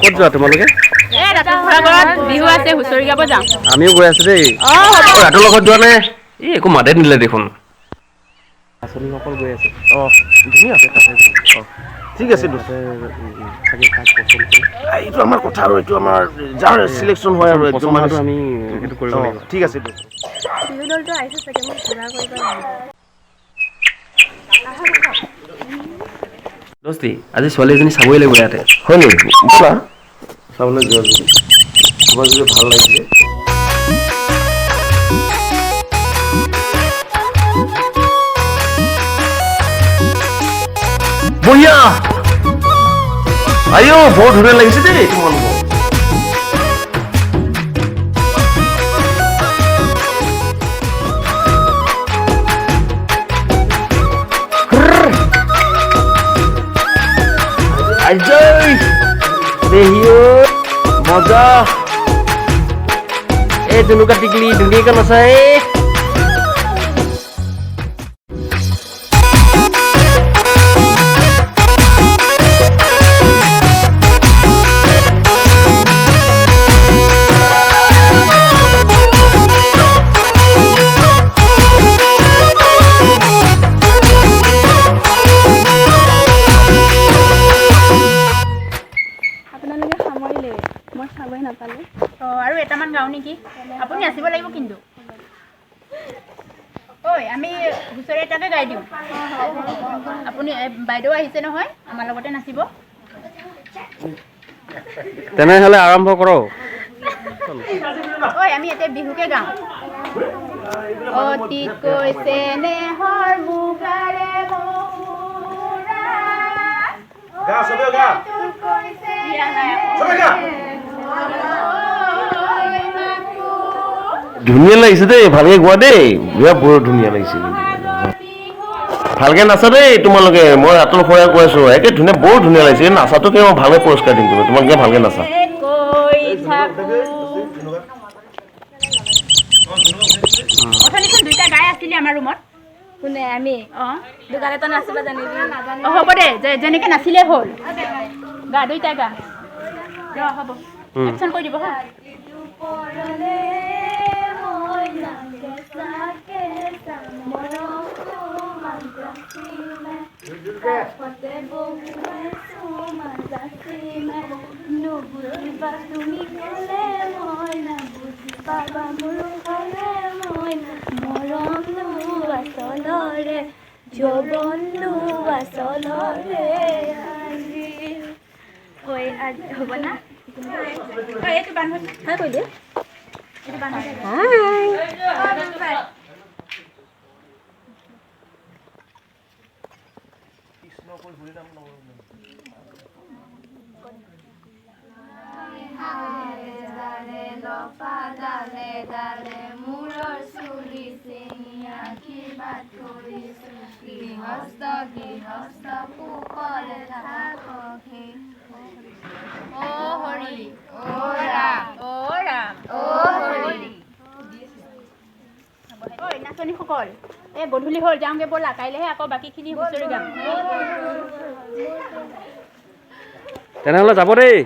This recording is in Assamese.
ক'ত যোৱা তোমালোকে? বিহু আছে হুঁচৰি গাব যাওঁ। আমিও গৈ আছো দেই। ৰাতৰ লগত যোৱা নে? এই একো মাতে নিদিলে দেখোন। আঁচনিসকল গৈ আছে। ধুনীয়া ঠিক আছে এইটো আমাৰ কথা আৰু এইটো আমাৰ যাৰ চিলেকশ্যন হয় আৰু একদম মানে আমি সেইটো কৰিব লাগিব। ঠিক আছে বিহু দলটো আহিছে চাগে মোক যোগাৰ কৰিব দস্তি আজি ছোৱালী এজনী চাবই লাগিব ইয়াতে। হয় নেকি? ব'লা চাবলৈ যোৱা যদি তোমাৰ যদি ভাল লাগিছে। বঢ়িয়া আইও বৰ ধুনীয়া লাগিছে দেই তোমালোকক। মজা এই তেনেকুৱা টিকলি ধুনীয়াকৈ নাচাই। আৰু এটামান গাওঁ নেকি? আপুনি নাচিব লাগিব কিন্তু। ঐ আমি হুঁচৰি এটাকে গাই দিওঁ। আপুনি বাইদেউ আহিছে নহয়, আমাৰ লগতে নাচিব। তেনেহ'লে আৰম্ভ কৰোঁ। ঐ আমি এতিয়া বিহুকে গাওঁ। অতীতকৈ চেনেহৰ মুগাৰে বহুৰা ধুনীয়া লাগিছে দেই, ভালকে গোৱা দেই। বিৰাট বৰ ধুনীয়া লাগিছে, ভালকে নাচা দেই তোমালোকে। মই ৰাতুল খুৰাই কৈ আছো একে ধুনীয়া, বৰ ধুনীয়া লাগিছে। নাচাটোকে মই ভালকে পুৰস্কাৰ দিম তুমি, তোমালোকে ভালকে নাচা। দুইটা গাই আছিলি আমাৰ ৰুমত। কোনে? আমি দোকানতো নাচিব জানিবি। হ'ব দে, যেনেকে নাচিলে হ'ল। গা দুইটা গা হ'ব। একচন কৰি দিব হা। হ'ব না? এইটো বান্ধ কৈ দিয়ে। নাচনীসকল এই গধূলি হ'ল, যাওঁগে ব'লা। কাইলৈহে আকৌ বাকীখিনি হুঁচৰি গাম। তেনেহ'লে যাব দেই।